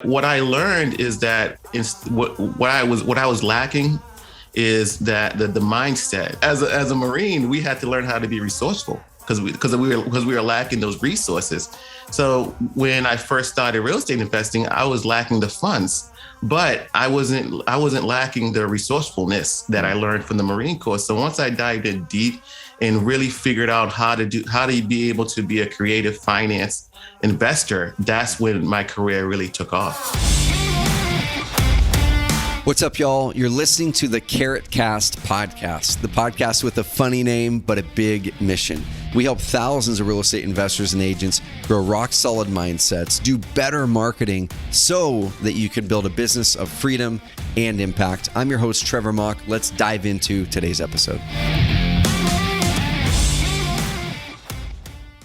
What I learned is that what I was lacking is that the mindset. As a Marine, we had to learn how to be resourceful because we were lacking those resources. So when I first started real estate investing, I was lacking the funds, but I wasn't lacking the resourcefulness that I learned from the Marine Corps. So once I dived in deep and really figured out how to be able to be a creative finance investor, that's when my career really took off. What's up, y'all? You're listening to the CarrotCast podcast, the podcast with a funny name, but a big mission. We help thousands of real estate investors and agents grow rock solid mindsets, do better marketing so that you can build a business of freedom and impact. I'm your host, Trevor Mock. Let's dive into today's episode.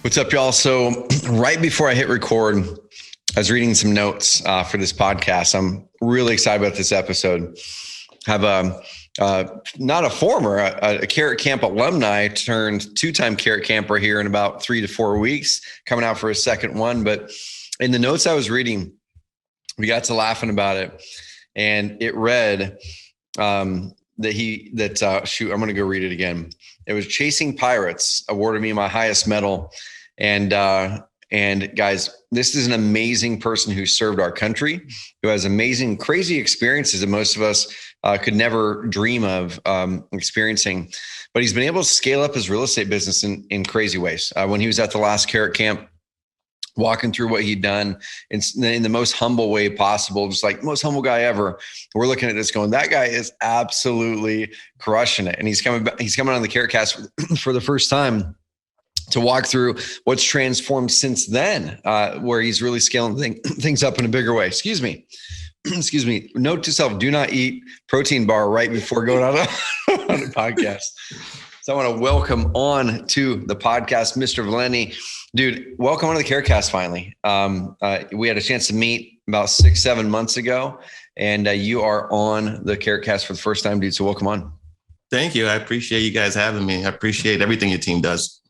What's up, y'all? So right before I hit record, I was reading some notes for this podcast. I'm really excited about this episode. Have not a former, a CarrotCamp alumni turned two-time Carrot Camper here in about 3 to 4 weeks, coming out for a second one. But in the notes I was reading, we got to laughing about it, and it read I'm going to go read it again. It was Chasing Pirates awarded me my highest medal, and guys, this is an amazing person who served our country, who has amazing, crazy experiences that most of us could never dream of experiencing. But he's been able to scale up his real estate business in crazy ways. When he was at the last Carrot Camp, walking through what he'd done in the most humble way possible, just like most humble guy ever. We're looking at this going, that guy is absolutely crushing it. And he's coming on the CarrotCast for the first time to walk through what's transformed since then, where he's really scaling things up in a bigger way. Excuse me. Note to self, do not eat protein bar right before going on a podcast. So I want to welcome on to the podcast, Mr. Velney. Dude, welcome on to the CarrotCast finally. We had a chance to meet about 6-7 months ago, and you are on the CarrotCast for the first time, dude. So welcome on. Thank you. I appreciate you guys having me. I appreciate everything your team does.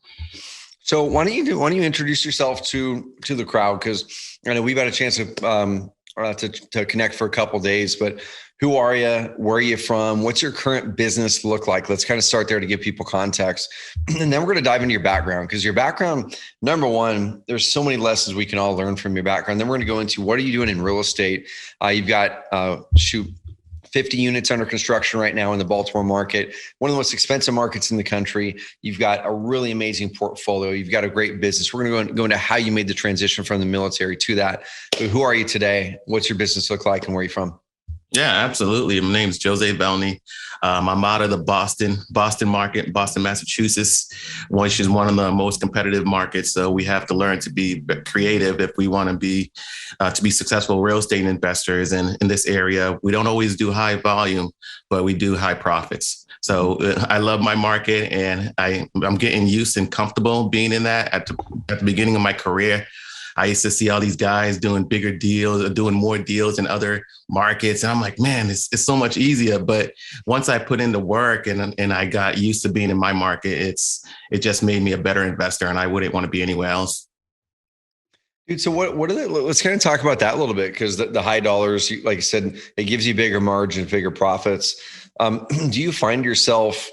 So why don't you introduce yourself to the crowd? Because I know we've had a chance to connect for a couple of days, but who are you? Where are you from? What's your current business look like? Let's kind of start there to give people context. And then we're going to dive into your background, because your background, number one, there's so many lessons we can all learn from your background. Then we're going to go into what are you doing in real estate? You've got 50 units under construction right now in the Baltimore market, one of the most expensive markets in the country. You've got a really amazing portfolio. You've got a great business. We're going to go into how you made the transition from the military to that. So who are you today? What's your business look like, and where are you from? Yeah, absolutely. My name is Josue Velney. I'm out of the Boston market, Boston, Massachusetts, which is one of the most competitive markets. So we have to learn to be creative if we want to be successful real estate investors. And in this area, we don't always do high volume, but we do high profits. So I love my market, and I'm getting used and comfortable being in that. At the beginning of my career, I used to see all these guys doing bigger deals, doing more deals in other markets. And I'm like, man, it's so much easier. But once I put in the work and I got used to being in my market, it just made me a better investor, and I wouldn't want to be anywhere else. Dude, so what are they? Let's kind of talk about that a little bit, because the high dollars, like I said, it gives you bigger margins, bigger profits. Do you find yourself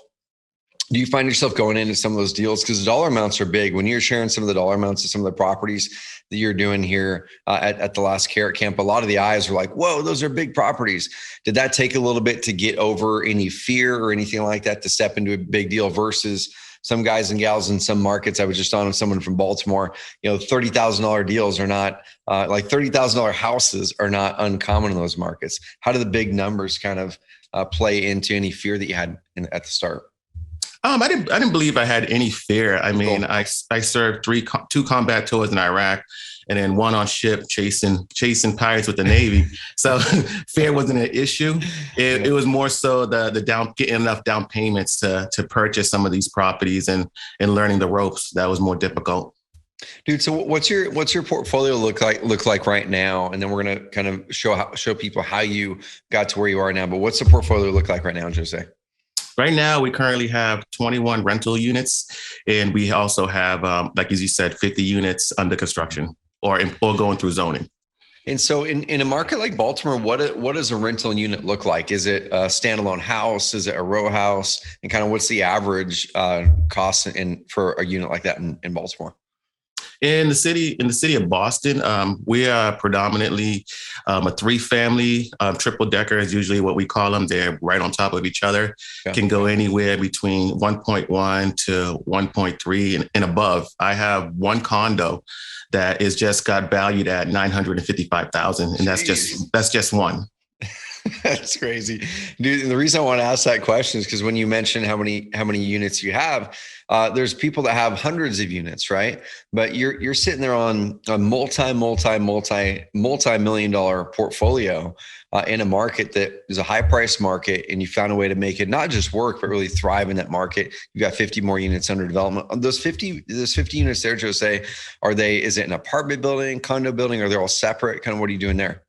going into some of those deals? Because the dollar amounts are big. When you're sharing some of the dollar amounts of some of the properties that you're doing here at the last Carrot Camp, a lot of the eyes were like, whoa, those are big properties. Did that take a little bit to get over any fear or anything like that to step into a big deal versus some guys and gals in some markets? I was just on with someone from Baltimore, $30,000 deals are not like $30,000 houses are not uncommon in those markets. How do the big numbers kind of play into any fear that you had at the start? I didn't believe I had any fear. I mean, cool. I served 2 combat tours in Iraq, and then 1 on ship chasing pirates with the Navy. So fear wasn't an issue. It was more so getting enough down payments to purchase some of these properties and learning the ropes that was more difficult. Dude, so what's your portfolio look like right now? And then we're gonna kind of show people how you got to where you are now. But what's the portfolio look like right now, Jose? Right now, we currently have 21 rental units, and we also have, like as you said, 50 units under construction or going through zoning. And so in a market like Baltimore, what does a rental unit look like? Is it a standalone house? Is it a row house? And kind of what's the average cost for a unit like that in Baltimore? In the city of Boston, we are predominantly a three-family triple decker is usually what we call them. They're right on top of each other. Yeah. Can go anywhere between 1.1 to 1.3 and above. I have one condo that is just got valued at 955,000, and that's just one. That's crazy, dude. And the reason I want to ask that question is because when you mentioned how many units you have, there's people that have hundreds of units, right? But you're sitting there on a multi-million-dollar portfolio in a market that is a high price market, and you found a way to make it not just work but really thrive in that market. You got 50 more units under development. Those 50 units there, Jose, is it an apartment building, condo building, or they're all separate? Kind of what are you doing there?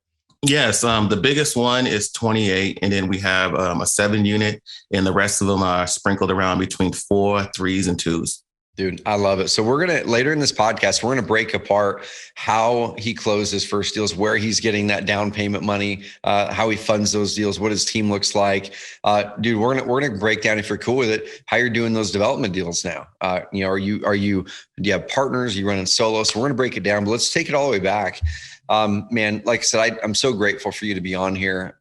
Yes, the biggest one is 28, and then we have a 7 unit, and the rest of them are sprinkled around between 4, 3s, and 2s. Dude, I love it. So we're going to later in this podcast, we're going to break apart how he closed his first deals, where he's getting that down payment money, how he funds those deals, what his team looks like. Dude, we're going to break down, if you're cool with it, how you're doing those development deals now. Do you have partners? Are you running solo? So we're going to break it down, but let's take it all the way back. Man, like I said, I'm so grateful for you to be on here.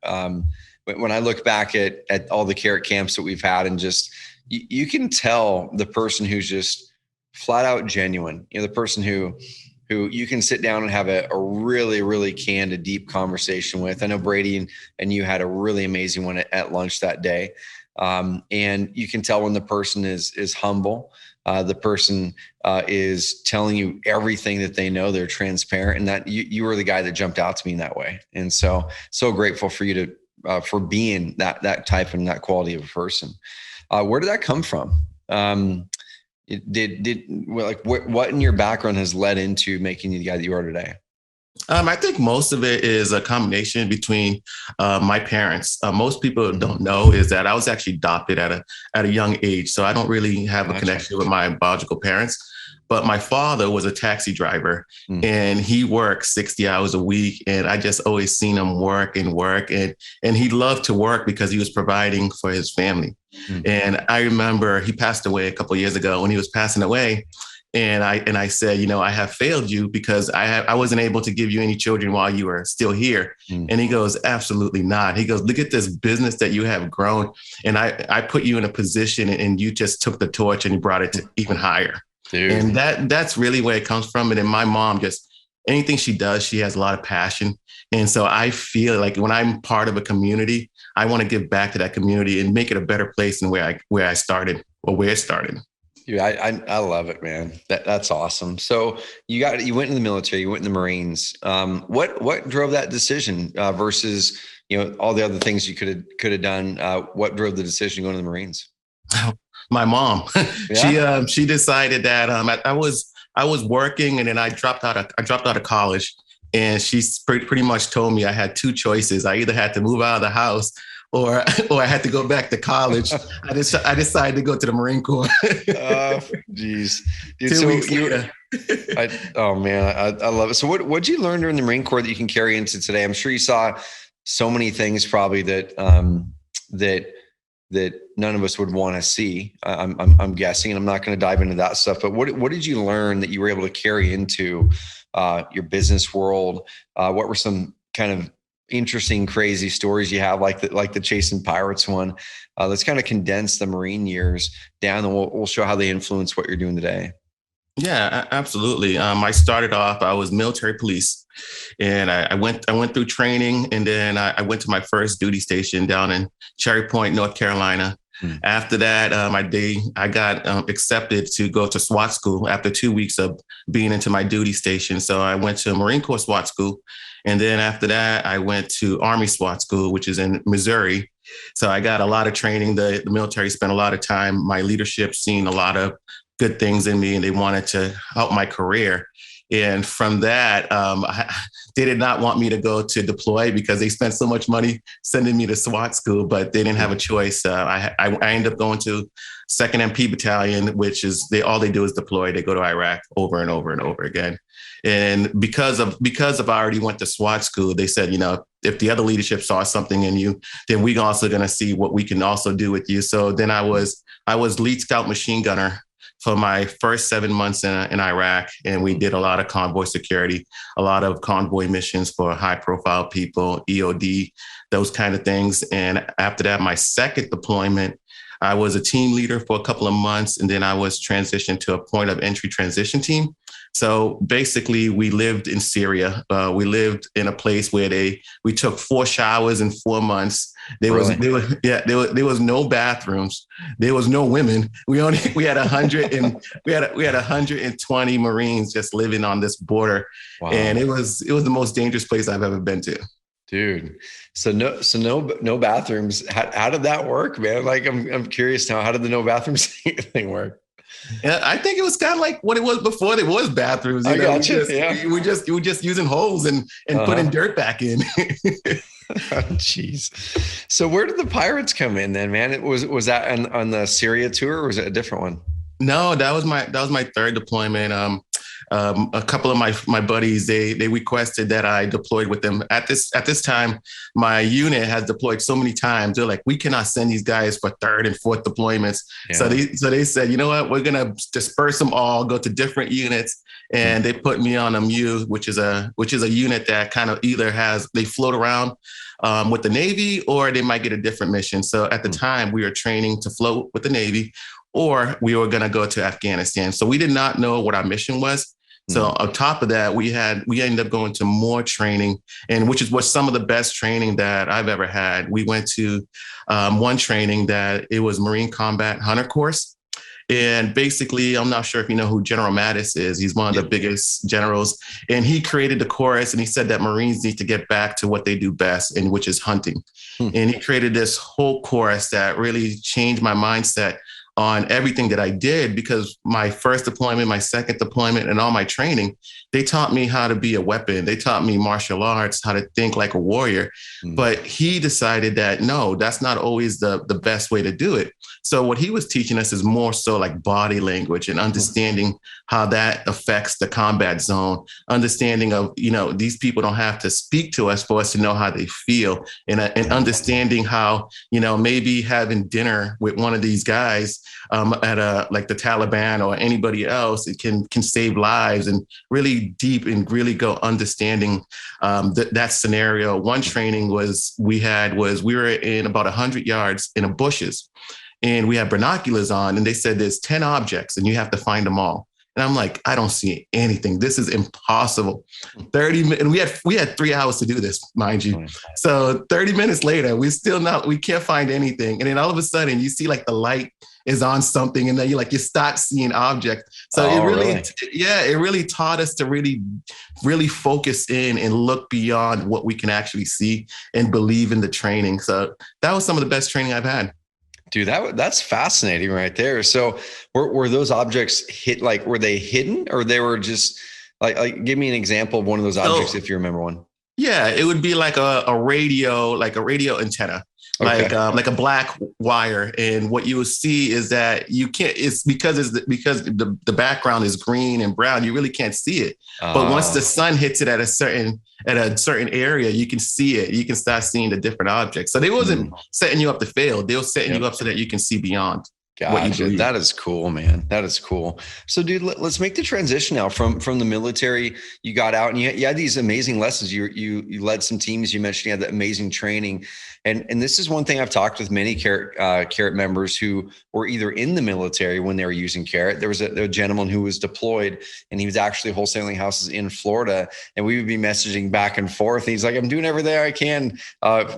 When I look back at all the carrot camps that we've had, and just, you can tell the person who's just flat out genuine, the person who you can sit down and have a really, really candid, deep conversation with. I know Brady and you had a really amazing one at lunch that day. And you can tell when the person is humble. The person is telling you everything that they know. They're transparent, and that you were the guy that jumped out to me in that way. And so grateful for you to for being that type and that quality of a person. Where did that come from? What in your background has led into making you the guy that you are today? I think most of it is a combination between my parents. Most people don't know is that I was actually adopted at a young age, so I don't really have a connection with my biological parents. But my father was a taxi driver, and he worked 60 hours a week, and I just always seen him work, and he loved to work because he was providing for his family. And I remember he passed away a couple of years ago. When he was passing away, and I said, I have failed you because I wasn't able to give you any children while you were still here. And he goes, absolutely not. He goes, look at this business that you have grown. And I put you in a position, and you just took the torch and you brought it to even higher. Dude. And that's really where it comes from. And then my mom, just anything she does, she has a lot of passion. And so I feel like when I'm part of a community, I want to give back to that community and make it a better place than where I started, or where it started. Dude, I love it, man. That's awesome. So you went in the military, you went in the Marines. What drove that decision versus all the other things you could have done? What drove the decision going to the Marines? My mom. Yeah. She decided that I was working, and then I dropped out of college, and she pretty much told me I had two choices. I either had to move out of the house, or I had to go back to college. I decided to go to the Marine Corps. Geez. Dude, oh man, I love it. So what'd you learn during the Marine Corps that you can carry into today? I'm sure you saw so many things probably that none of us would want to see. I'm guessing, and I'm not going to dive into that stuff, but what did you learn that you were able to carry into your business world? What were some kind of interesting, crazy stories you have, like the Chasing Pirates one? Let's kind of condense the Marine years down, and we'll show how they influence what you're doing today. Yeah, absolutely. I started off, I was military police, and I went through training, and then I went to my first duty station down in Cherry Point, North Carolina. After that, I got accepted to go to SWAT school after 2 weeks of being into my duty station. So I went to Marine Corps SWAT school. And then after that, I went to Army SWAT school, which is in Missouri. So I got a lot of training. The military spent a lot of time. My leadership seen a lot of good things in me, and they wanted to help my career. And from that, they did not want me to go to deploy because they spent so much money sending me to SWAT school, but they didn't have a choice. I ended up going to 2nd MP Battalion, which is all they do is deploy. They go to Iraq over and over and over again. And because of I already went to SWAT school, they said, if the other leadership saw something in you, then we also going to see what we can also do with you. So then I was lead scout machine gunner for my first 7 months in Iraq. And we did a lot of convoy security, a lot of convoy missions for high profile people, EOD, those kind of things. And after that, my second deployment, I was a team leader for a couple of months, and then I was transitioned to a point of entry transition team. So basically, we lived in Syria. We lived in a place where we took 4 showers in 4 months. There was no bathrooms. There was no women. We had 100 and we had 120 Marines just living on this border, wow. And it was the most dangerous place I've ever been to. Dude, so no bathrooms. How did that work, man? Like, I'm curious now. How did the no bathrooms thing work? Yeah, I think it was kind of like what it was before there was bathrooms. I gotcha. We were just using holes and putting dirt back in. Jeez. So where did the pirates come in then, man? Was that on the Syria tour, or was it a different one? No, that was my third deployment. A couple of my buddies, they requested that I deployed with them. At this time, my unit has deployed so many times. They're like, we cannot send these guys for third and fourth deployments. Yeah. So they said, you know what, we're gonna disperse them all, go to different units, and they put me on a MU, which is a unit that kind of either they float around with the Navy, or they might get a different mission. So at the time, we were training to float with the Navy, or we were going to go to Afghanistan. So we did not know what our mission was. So on top of that, we ended up going to more training, and which was some of the best training that I've ever had. We went to one training that it was Marine Combat Hunter course. And basically, I'm not sure if you know who General Mattis is. He's one of the biggest generals. And he created the course, and he said that Marines need to get back to what they do best, and which is hunting. And he created this whole course that really changed my mindset on everything that I did, because my first deployment, my second deployment, and all my training, they taught me how to be a weapon. They taught me martial arts, how to think like a warrior. But he decided that, no, that's not always the best way to do it. So what he was teaching us is more so like body language and understanding how that affects the combat zone, understanding of, these people don't have to speak to us for us to know how they feel, and understanding how, maybe having dinner with one of these guys at like the Taliban or anybody else, it can save lives, and really deep and really go understanding that scenario. One training we were in about 100 yards in the bushes, and we had binoculars on, and they said there's 10 objects and you have to find them all. And I'm like, I don't see anything. This is impossible. 30 minutes, and we had 3 hours to do this, mind you. So 30 minutes later, we can't find anything. And then all of a sudden you see like the light is on something, and then you start seeing objects. So it really taught us to really, really focus in and look beyond what we can actually see and believe in the training. So that was some of the best training I've had. Dude, that's fascinating right there. So were those objects were they hidden, or they were just like give me an example of one of those objects if you remember one? Yeah, it would be like a radio antenna. Okay. Like a black wire, and what you will see is that you can't. It's because the background is green and brown. You really can't see it. But once the sun hits it at a certain area, you can see it. You can start seeing the different objects. So they wasn't setting you up to fail. They were setting you up so that you can see beyond. Gotcha. That is cool, man. That is cool. So, dude, let's make the transition now from the military. You got out and you had these amazing lessons. You led some teams. You mentioned you had that amazing training. And this is one thing I've talked with many Carrot members who were either in the military when they were using Carrot. There was a gentleman who was deployed, and he was actually wholesaling houses in Florida. And we would be messaging back and forth. And he's like, I'm doing everything I can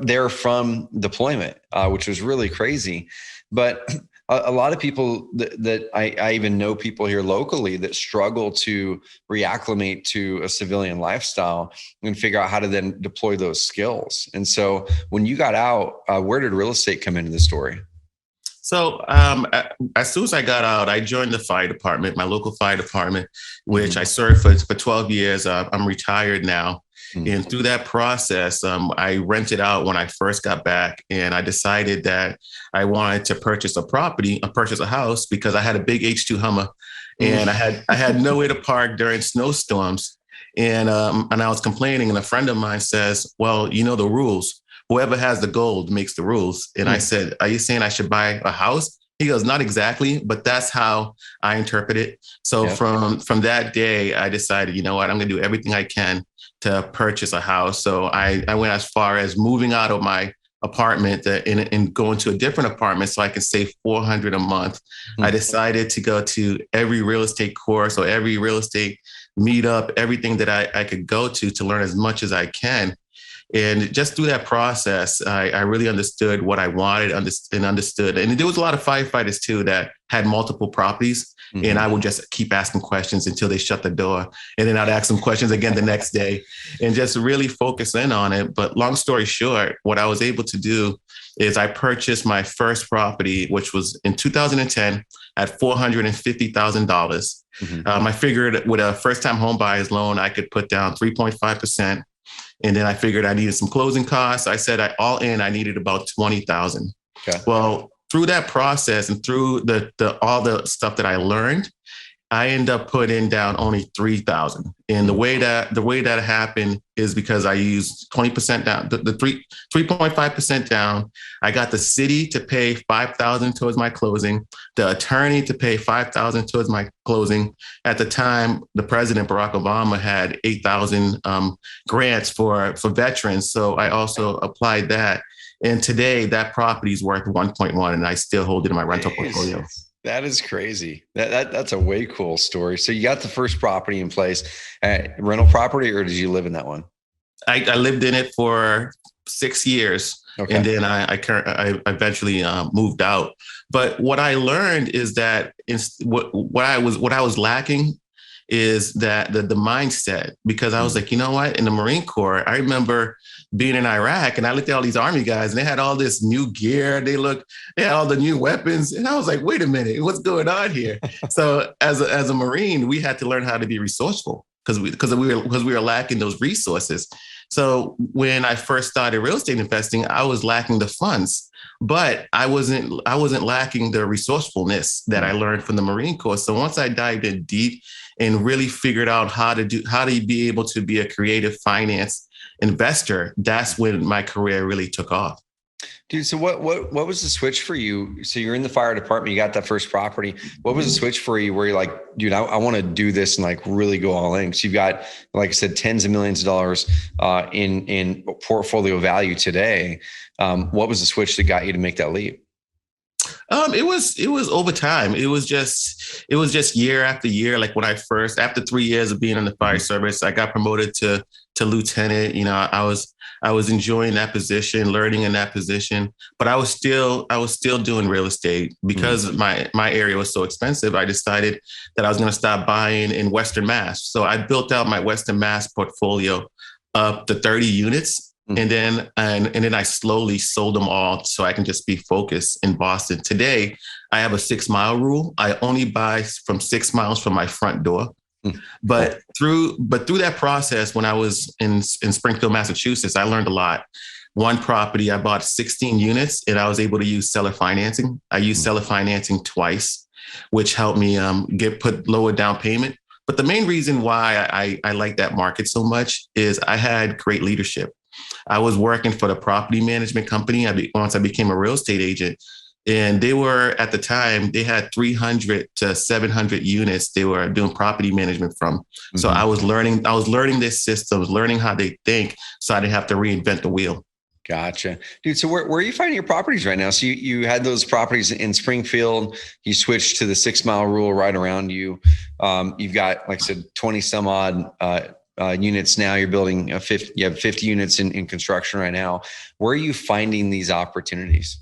there from deployment, which was really crazy. But a lot of people that I even know people here locally that struggle to reacclimate to a civilian lifestyle and figure out how to then deploy those skills. And so when you got out, where did real estate come into the story? So as soon as I got out, I joined the fire department, my local fire department, which I served for 12 years. I'm retired now. And through that process, I rented out when I first got back, and I decided that I wanted to purchase a house, because I had a big H2 Hummer, and I had nowhere to park during snowstorms. And I was complaining, and a friend of mine says, well, you know the rules. Whoever has the gold makes the rules. And I said, are you saying I should buy a house? He goes, not exactly, but that's how I interpret it. So from that day, I decided, you know what, I'm going to do everything I can to purchase a house. So I went as far as moving out of my apartment and going to a different apartment so I can save $400 a month. I decided to go to every real estate course or every real estate meetup, everything that I could go to learn as much as I can. And just through that process, I really understood what I wanted and understood. And there was a lot of firefighters too that had multiple properties. And I would just keep asking questions until they shut the door. And then I'd ask them questions again the next day and just really focus in on it. But long story short, what I was able to do is I purchased my first property, which was in 2010 at $450,000. I figured with a first-time home buyer's loan, I could put down 3.5%. And then I figured I needed some closing costs. I said I needed about 20,000. Okay. Well, through that process and through all the stuff that I learned, I end up putting down only 3,000. And the way that happened is because I used 20% down, the 3.5% down. I got the city to pay 5,000 towards my closing, the attorney to pay 5,000 towards my closing. At the time, the president, Barack Obama, had 8,000 grants for veterans. So I also applied that. And today that property is worth 1.1 and I still hold it in my rental portfolio. That is crazy. That's a way cool story. So you got the first property in place, rental property, or did you live in that one? I lived in it for 6 years. Okay. And then I eventually moved out. But what I learned is that what I was lacking is that the mindset, because I was like, you know what, in the Marine Corps, I remember being in Iraq and I looked at all these Army guys and they had all this new gear. They had all the new weapons. And I was like, wait a minute, what's going on here? So as a Marine, we had to learn how to be resourceful because we were lacking those resources. So when I first started real estate investing, I was lacking the funds, but I wasn't lacking the resourcefulness that I learned from the Marine Corps. So once I dived in deep and really figured out how to be able to be a creative finance investor, that's when my career really took off. Dude, so what was the switch for you? So you're in the fire department, you got that first property. What was the switch for you where you're like, dude, I want to do this and like really go all in? So you've got, like I said, tens of millions of dollars in portfolio value today. What was the switch that got you to make that leap? It was over time. It was just year after year. Like when after 3 years of being in the fire service, I got promoted to lieutenant. You know, I was enjoying that position, learning in that position, but I was still doing real estate because my area was so expensive. I decided that I was going to stop buying in Western Mass. So I built out my Western Mass portfolio up to 30 units. And then I slowly sold them all so I can just be focused in Boston. Today, I have a 6 mile rule. I only buy from 6 miles from my front door. But through that process, when I was in Springfield, Massachusetts, I learned a lot. One property, I bought 16 units and I was able to use seller financing. I used seller financing twice, which helped me put lower down payment. But the main reason why I like that market so much is I had great leadership. I was working for the property management company once I became a real estate agent. And they were, at the time, they had 300 to 700 units they were doing property management from. So I was learning their systems, learning how they think, so I didn't have to reinvent the wheel. Gotcha. Dude, so where are you finding your properties right now? So you had those properties in Springfield, you switched to the 6 mile rule right around you. You've got, like I said, 20 some odd units now. You're building you have 50 units in construction right now. Where are you finding these opportunities?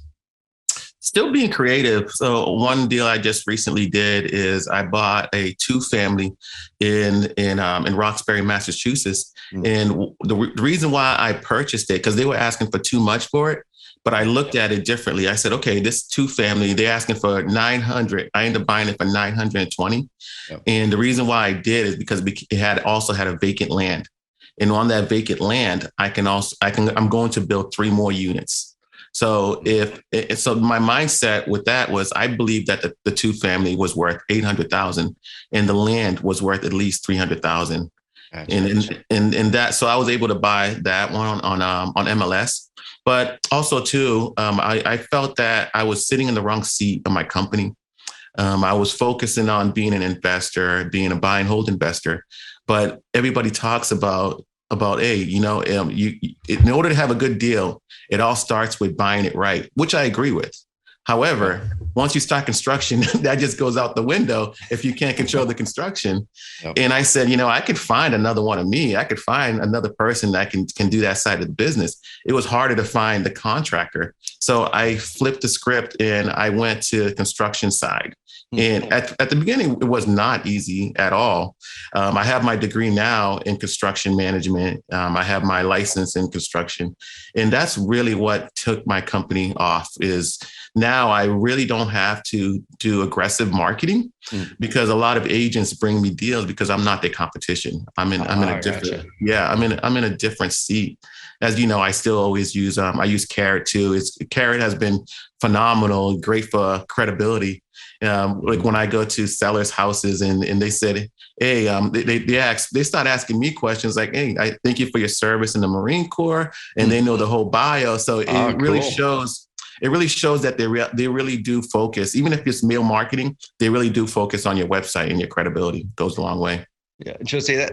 Still being creative. So one deal I just recently did is I bought a 2-family in Roxbury, Massachusetts. And the reason why I purchased it, because they were asking for too much for it, but I looked at it differently. I said, okay, this 2-family, they're asking for 900. I ended up buying it for 920. Yep. And the reason why I did is because it also had a vacant land. And on that vacant land, I'm going to build 3 more units. So my mindset with that was I believed that the 2-family was worth $800,000 and the land was worth at least $300,000. And that, so I was able to buy that one on MLS. But also too, I felt that I was sitting in the wrong seat of my company. I was focusing on being an investor, being a buy and hold investor, but everybody talks about hey, you in order to have a good deal, it all starts with buying it right, which I agree with. However, once you start construction, that just goes out the window if you can't control the construction. Yep. And I said, I could find another one of me. I could find another person that can do that side of the business. It was harder to find the contractor. So I flipped the script and I went to the construction side. And at the beginning, it was not easy at all. I have my degree now in construction management. I have my license in construction. And that's really what took my company off is now I really don't have to do aggressive marketing because a lot of agents bring me deals because I'm not their competition. I'm in a different, I'm in a different seat. As you know, I still always use, I use Carrot too. Carrot has been phenomenal, great for credibility. Like when I go to sellers' houses and they said, hey, they start asking me questions like, hey, I thank you for your service in the Marine Corps, and they know the whole bio. So it really shows. It really shows that they really do focus, even if it's mail marketing, they really do focus on your website, and your credibility it goes a long way. Yeah, Jose,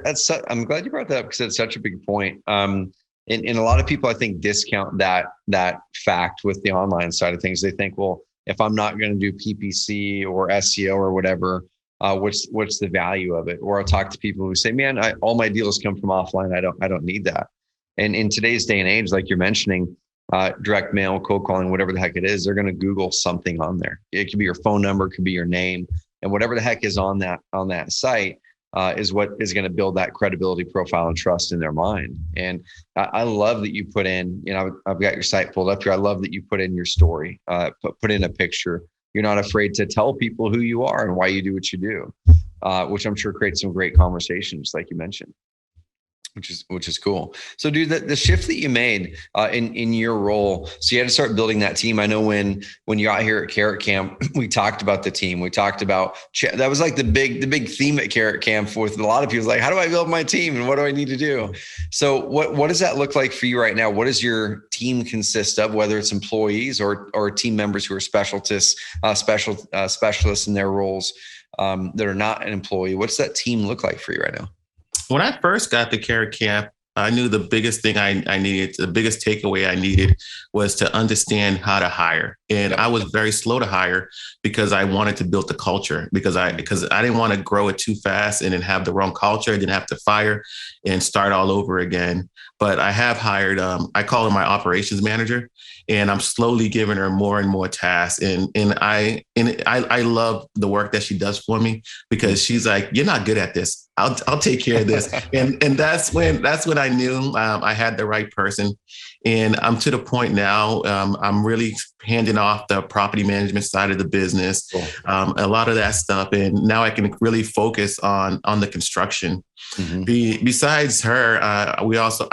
I'm glad you brought that up because it's such a big point. And a lot of people, I think, discount that fact with the online side of things. They think, well, if I'm not going to do PPC or SEO or whatever, what's the value of it? Or I'll talk to people who say, man, all my deals come from offline. I don't need that. And in today's day and age, like you're mentioning, direct mail, cold calling, whatever the heck it is, they're going to Google something on there. It could be your phone number, it could be your name, and whatever the heck is on that site is what is going to build that credibility profile and trust in their mind. And I love that you put in, I've got your site pulled up here. I love that you put in your story, put in a picture. You're not afraid to tell people who you are and why you do what you do, which I'm sure creates some great conversations, like you mentioned. Which is cool. So, dude, the shift that you made in your role, so you had to start building that team. I know when you got here at CarrotCamp, we talked about the team. We talked about that was like the big theme at CarrotCamp with a lot of people. Like, how do I build my team and what do I need to do? So, what does that look like for you right now? What does your team consist of? Whether it's employees or team members who are specialists in their roles that are not an employee. What's that team look like for you right now? When I first got to CarrotCamp, I knew the biggest thing I needed, the biggest takeaway I needed was to understand how to hire. And I was very slow to hire because I wanted to build the culture because I didn't want to grow it too fast and then have the wrong culture. I didn't have to fire and start all over again. But I have hired, I call her my operations manager, and I'm slowly giving her more and more tasks. And I love the work that she does for me because she's like, you're not good at this. I'll take care of this. And that's when I knew I had the right person. And I'm to the point now, I'm really handing off the property management side of the business, a lot of that stuff. And now I can really focus on the construction. Mm-hmm. Besides her, I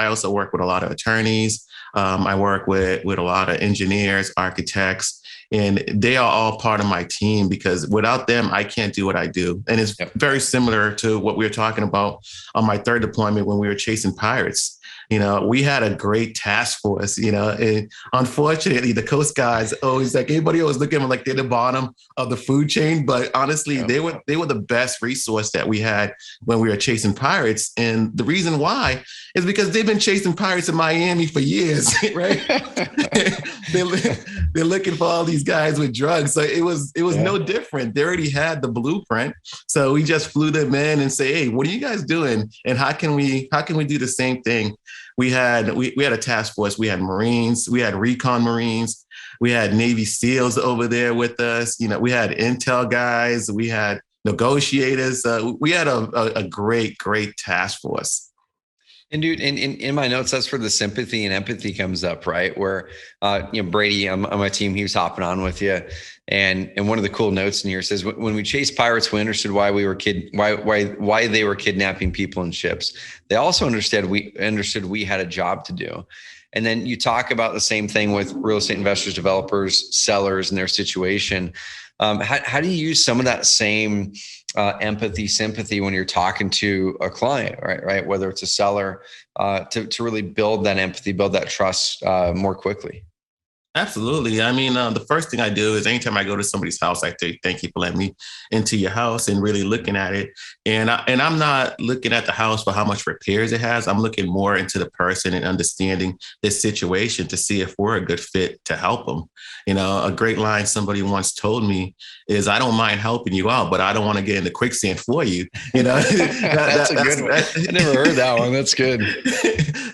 also work with a lot of attorneys. I work with a lot of engineers, architects, and they are all part of my team because without them, I can't do what I do. And it's very similar to what we were talking about on my third deployment when we were chasing pirates. We had a great task force, and unfortunately the Coast Guards always everybody always look at them like they're the bottom of the food chain. But honestly, they were the best resource that we had when we were chasing pirates. And the reason why is because they've been chasing pirates in Miami for years, right? They're looking for all these guys with drugs. So it was no different. They already had the blueprint. So we just flew them in and say, hey, what are you guys doing? And how can we do the same thing? We had a task force. We had Marines, we had recon Marines, we had Navy SEALs over there with us. We had intel guys, we had negotiators. We had a great task force. And dude, in my notes, that's where the sympathy and empathy comes up, right? Where, Brady on my team, he was hopping on with you. And one of the cool notes in here says, when we chased pirates, we understood why they were kidnapping people and ships. They also understood we had a job to do. And then you talk about the same thing with real estate investors, developers, sellers, and their situation. How do you use some of that same empathy, sympathy when you're talking to a client, right? Whether it's a seller, to really build that empathy, build that trust more quickly? Absolutely. I mean, the first thing I do is anytime I go to somebody's house, I say, thank you for letting me into your house and really looking at it. And I'm not looking at the house for how much repairs it has. I'm looking more into the person and understanding this situation to see if we're a good fit to help them. You know, a great line somebody once told me is, I don't mind helping you out, but I don't want to get in the quicksand for you. You know, that's a good one. I never heard that one. That's good.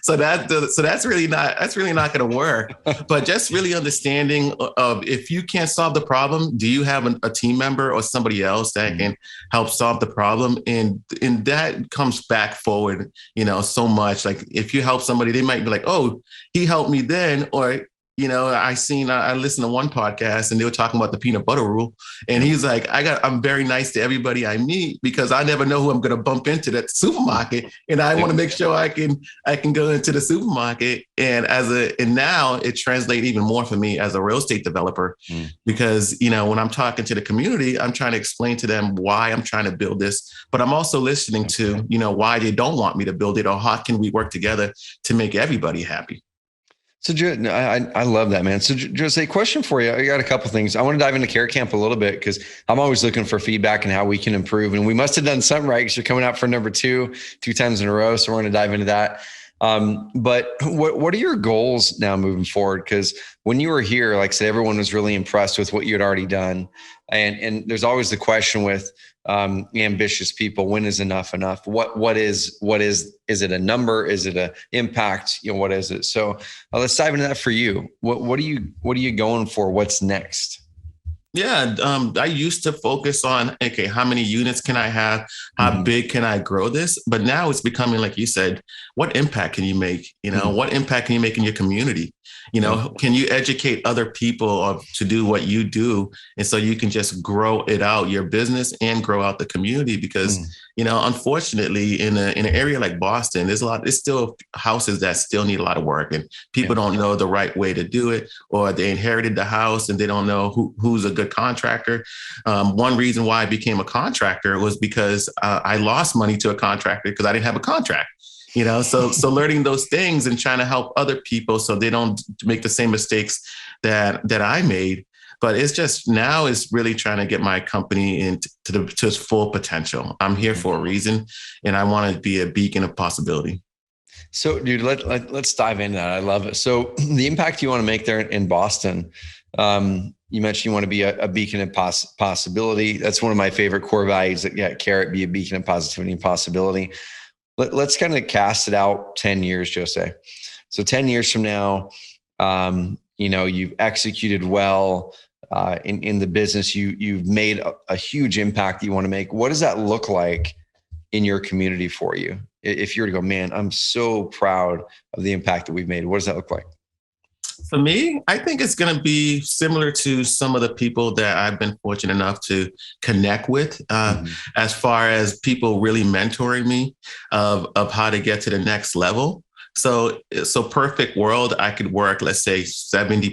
So that's really not going to work. But just really understanding of, if you can't solve the problem, do you have a team member or somebody else that can help solve the problem? And that comes back forward, you know, so much. Like if you help somebody, they might be like, oh, he helped me then, or you know, I listened to one podcast and they were talking about the peanut butter rule. And he's like, I'm very nice to everybody I meet because I never know who I'm going to bump into at the supermarket. And I want to make sure I can go into the supermarket. And now it translates even more for me as a real estate developer, because, you know, when I'm talking to the community, I'm trying to explain to them why I'm trying to build this, but I'm also listening to, you know, why they don't want me to build it, or how can we work together to make everybody happy. So I love that, man. So Jose, question for you. I got a couple things. I want to dive into CarrotCamp a little bit because I'm always looking for feedback and how we can improve. And we must have done something right because you're coming out for number two times in a row. So we're going to dive into that. But what are your goals now moving forward? Because when you were here, like I said, everyone was really impressed with what you had already done. And there's always the question with ambitious people: when is enough enough? What is it a number? Is it a impact? You know, what is it? So let's dive into that for you. What are you going for? What's next? Yeah, I used to focus on, okay, how many units can I have? How big can I grow this? But now it's becoming, like you said, what impact can you make? You know, what impact can you make in your community? You know, can you educate other people to do what you do? And so you can just grow it out, your business, and grow out the community. Because, you know, unfortunately, in an area like Boston, there's still houses that still need a lot of work, and people don't know the right way to do it, or they inherited the house and they don't know who's a good contractor. One reason why I became a contractor was because I lost money to a contractor because I didn't have a contract. You know, so learning those things and trying to help other people so they don't make the same mistakes that I made. But it's just now is really trying to get my company into to its full potential. I'm here for a reason, and I want to be a beacon of possibility. So, dude, let's dive into that. I love it. So, the impact you want to make there in Boston. You mentioned you want to be a beacon of possibility. That's one of my favorite core values. That Carrot, be a beacon of positivity and possibility. Let's kind of cast it out 10 years, Jose. So 10 years from now, you know, you've executed well in the business. You've made a huge impact that you want to make. What does that look like in your community for you? If you were to go, man, I'm so proud of the impact that we've made. What does that look like? For me, I think it's going to be similar to some of the people that I've been fortunate enough to connect with, as far as people really mentoring me of how to get to the next level. So perfect world, I could work, let's say 70%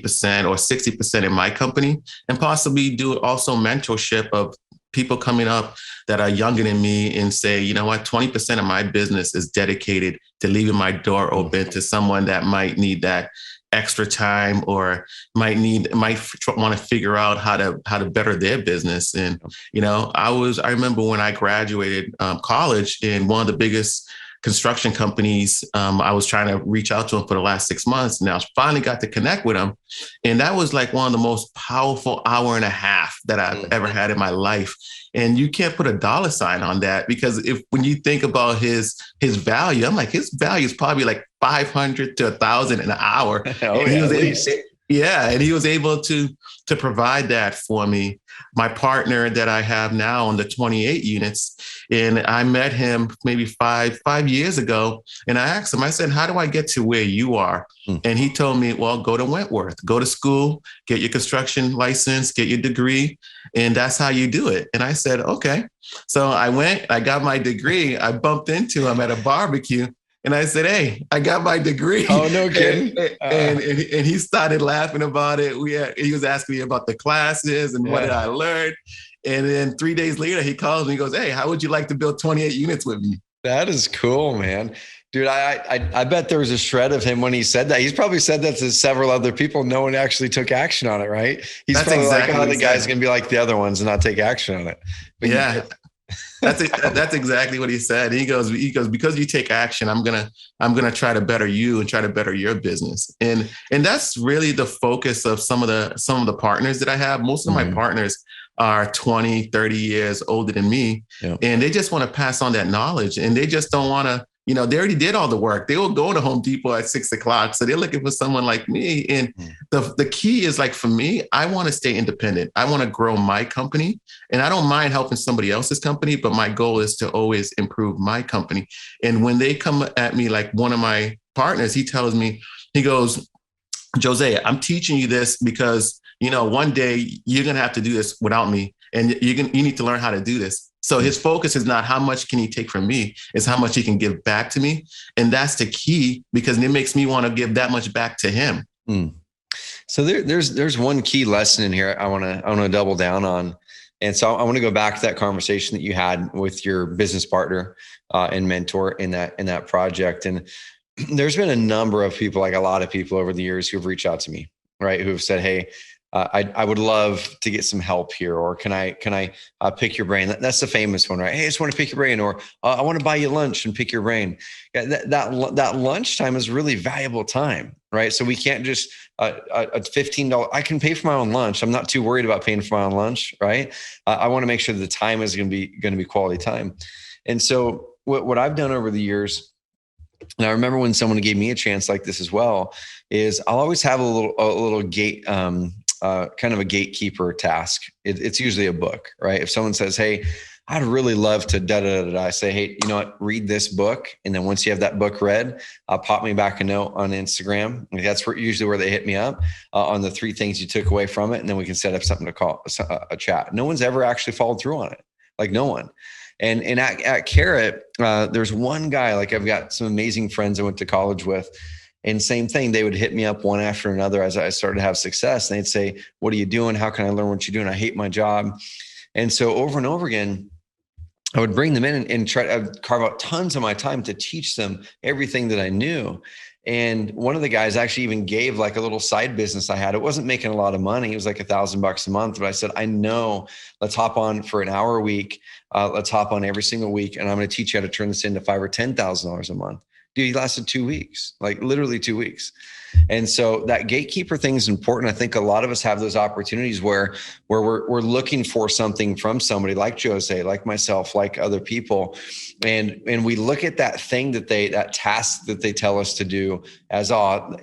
or 60% in my company, and possibly do also mentorship of people coming up that are younger than me and say, you know what, 20% of my business is dedicated to leaving my door open to someone that might need that extra time, or might want to figure out how to better their business. And, you know, I remember when I graduated college, in one of the biggest construction companies, I was trying to reach out to them for the last 6 months. And I finally got to connect with them. And that was like one of the most powerful hour and a half that I've ever had in my life. And you can't put a dollar sign on that, because when you think about his value, I'm like, his value is probably like 500 to 1,000 an hour. And he was able to provide that for me. My partner that I have now on the 28 units, and I met him maybe five years ago, and I asked him, I said, how do I get to where you are? And he told me, well, go to Wentworth, go to school, get your construction license, get your degree, and that's how you do it. And I said, okay. So I went, I got my degree, I bumped into him at a barbecue. And I said, hey, I got my degree. Oh, no kidding. And he started laughing about it. He was asking me about the classes and what did I learn. And then 3 days later, he calls me and goes, hey, how would you like to build 28 units with me? That is cool, man. Dude, I bet there was a shred of him when he said that. He's probably said that to several other people. No one actually took action on it, right? He's That's probably exactly like, oh, the guy's going to be like the other ones and not take action on it. But yeah. That's exactly what he said. He goes, because you take action, I'm gonna try to better you and try to better your business. And that's really the focus of some of the partners that I have. Most of my partners are 20, 30 years older than me. And they just want to pass on that knowledge, and they just don't want to, they already did all the work. They will go to Home Depot at 6 o'clock. So they're looking for someone like me. And the key is, like, for me, I want to stay independent. I want to grow my company, and I don't mind helping somebody else's company, but my goal is to always improve my company. And when they come at me, like one of my partners, he tells me, he goes, Jose, I'm teaching you this because, one day you're going to have to do this without me, and you need to learn how to do this. So his focus is not how much can he take from me, it's how much he can give back to me. And that's the key, because it makes me want to give that much back to him. So there's one key lesson in here I want to double down on. And so I want to go back to that conversation that you had with your business partner and mentor in that project. And there's been a number of people, like a lot of people over the years, who've reached out to me, right? Who have said, hey, I would love to get some help here, or can I pick your brain? That's the famous one, right? Hey, I just want to pick your brain, or I want to buy you lunch and pick your brain. That lunchtime is really valuable time, right? So we can't just a $15. I can pay for my own lunch. I'm not too worried about paying for my own lunch, right? I want to make sure that the time is going to be quality time. And so what I've done over the years, and I remember when someone gave me a chance like this as well, is I'll always have a little gate. Kind of a gatekeeper task. It's usually a book, right? If someone says, hey, I'd really love to I say, hey, you know what? Read this book. And then once you have that book read, pop me back a note on Instagram. That's usually where they hit me up on the 3 things you took away from it. And then we can set up something to call a chat. No one's ever actually followed through on it. Like, no one. And at Carrot, there's one guy, like, I've got some amazing friends I went to college with. And same thing, they would hit me up one after another as I started to have success. And they'd say, what are you doing? How can I learn what you're doing? I hate my job. And so over and over again, I would bring them in and try to carve out tons of my time to teach them everything that I knew. And one of the guys actually even gave like a little side business I had. It wasn't making a lot of money. It was like $1,000 a month. But I said, I know, let's hop on for an hour a week. Let's hop on every single week. And I'm going to teach you how to turn this into $5,000 or $10,000 a month. Dude, he lasted 2 weeks, like literally 2 weeks. And so that gatekeeper thing is important. I think a lot of us have those opportunities where we're looking for something from somebody like Jose, like myself, like other people. And we look at that thing that task that they tell us to do as, oh,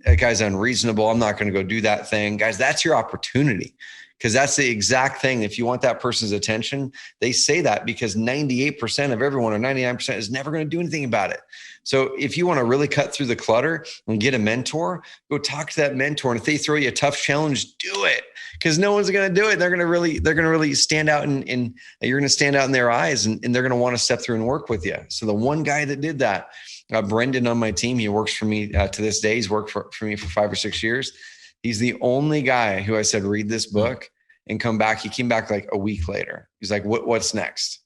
that guy's unreasonable. I'm not going to go do that thing. Guys, that's your opportunity. Because that's the exact thing. If you want that person's attention, they say that because 98% of everyone, or 99%, is never going to do anything about it. So if you want to really cut through the clutter and get a mentor, go talk to that mentor. And if they throw you a tough challenge, do it, because no one's going to do it. They're going to really stand out, and you're going to stand out in their eyes, and they're going to want to step through and work with you. So the one guy that did that, Brendan on my team, he works for me to this day. He's worked for me for 5 or 6 years. He's the only guy who I said, read this book and come back. He came back like a week later. He's like, what's next?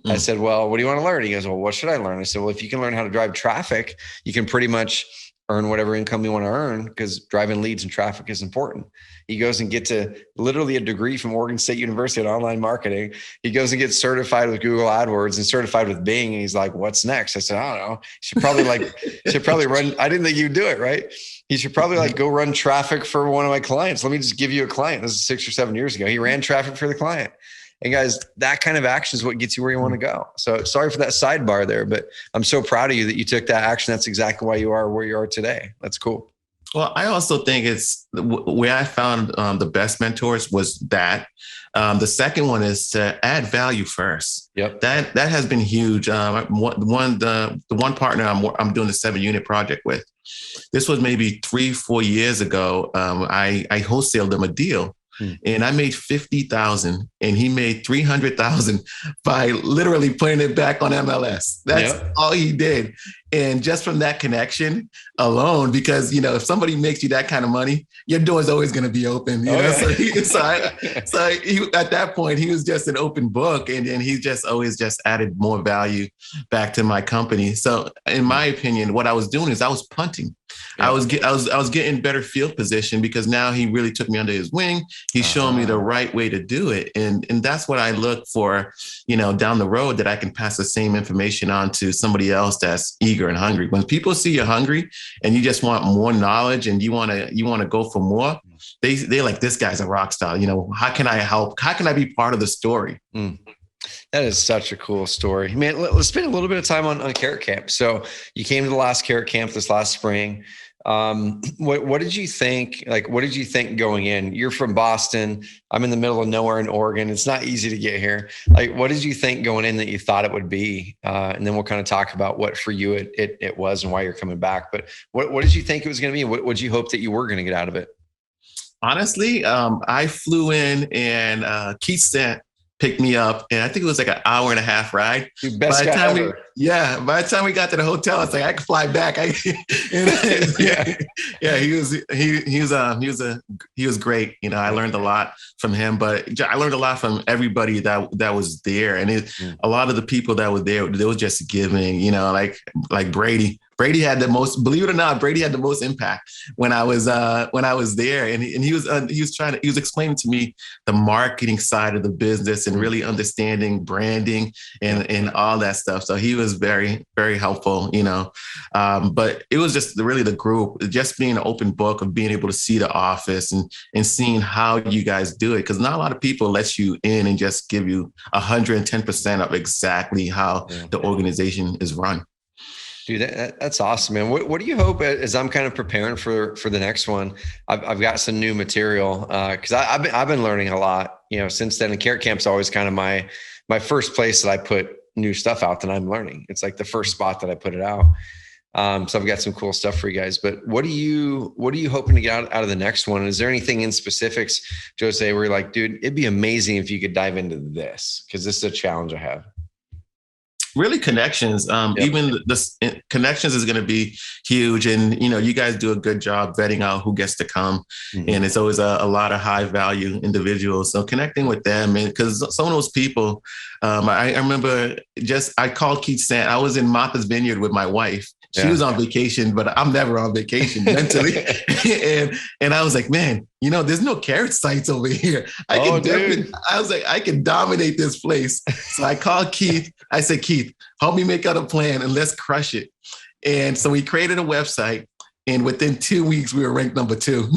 I said, well, what do you want to learn? He goes, well, what should I learn? I said, well, if you can learn how to drive traffic, you can pretty much earn whatever income you want to earn, because driving leads and traffic is important. He goes and gets literally a degree from Oregon State University in online marketing. He goes and gets certified with Google AdWords and certified with Bing. And he's like, what's next? I said, I don't know. You should probably run. I didn't think you'd do it, right? He should probably go run traffic for one of my clients. Let me just give you a client. This is 6 or 7 years ago. He ran traffic for the client. And guys, that kind of action is what gets you where you want to go. So sorry for that sidebar there, but I'm so proud of you that you took that action. That's exactly why you are where you are today. That's cool. Well, I also think it's where I found the best mentors was that. The second one is to add value first. Yep. That has been huge. The one partner I'm doing the 7-unit project with, this was maybe 3-4 years ago. I wholesaled them a deal. And I made $50,000 and he made $300,000 by literally putting it back on MLS. That's all he did. And just from that connection alone, because, you know, if somebody makes you that kind of money, your door is always going to be open, you know? Yeah. So at that point, he was just an open book, and he just always just added more value back to my company. So in my opinion, what I was doing is I was punting. Yeah. I was getting better field position because now he really took me under his wing. He's showing me the right way to do it. And that's what I look for, you know, down the road, that I can pass the same information on to somebody else that's eager and hungry. When people see you're hungry and you just want more knowledge and you want to go for more, they're like, this guy's a rock star. You know, how can I help? How can I be part of the story? That is such a cool story, man. Let's spend a little bit of time on CarrotCamp. So you came to the last CarrotCamp this last spring. What did you think? Like, what did you think going in? You're from Boston. I'm in the middle of nowhere in Oregon. It's not easy to get here. Like, what did you think going in that you thought it would be? And then we'll kind of talk about what for you it was and why you're coming back. But what did you think it was going to be? What did you hope that you were going to get out of it? Honestly, I flew in and Keith Stent picked me up, and I think it was like an hour and a half ride. Best guy ever. By the time we got to the hotel, it's like I could fly back. He was great. You know, I learned a lot from him, but I learned a lot from everybody that was there, and a lot of the people that were there, they were just giving. You know, like Brady. Brady had the most, believe it or not, Brady had the most impact when I was there, and he was explaining to me the marketing side of the business and really understanding branding and all that stuff. So he was very, very helpful, you know. But it was just really the group, just being an open book of being able to see the office and seeing how you guys do it, because not a lot of people let you in and just give you 110% of exactly how the organization is run. Dude, that's awesome, man. What do you hope, as I'm kind of preparing for the next one? I've got some new material because I've been learning a lot, you know, since then. And CarrotCamp's always kind of my first place that I put new stuff out that I'm learning. It's like the first spot that I put it out. So I've got some cool stuff for you guys. But what are you hoping to get out of the next one? Is there anything in specifics, Josue, where you're like, dude, it'd be amazing if you could dive into this, because this is a challenge I have? Really connections. Even the connections is going to be huge. And, you know, you guys do a good job vetting out who gets to come. And it's always a lot of high value individuals. So connecting with them, and because some of those people, I remember I called Keith Stent. I was in Martha's Vineyard with my wife. She was on vacation, but I'm never on vacation mentally. and I was like, man, you know, there's no carrot sites over here. I was like, I can dominate this place. So I called Keith. I said, Keith, help me make out a plan and let's crush it. And so we created a website, and within 2 weeks, we were ranked number 2.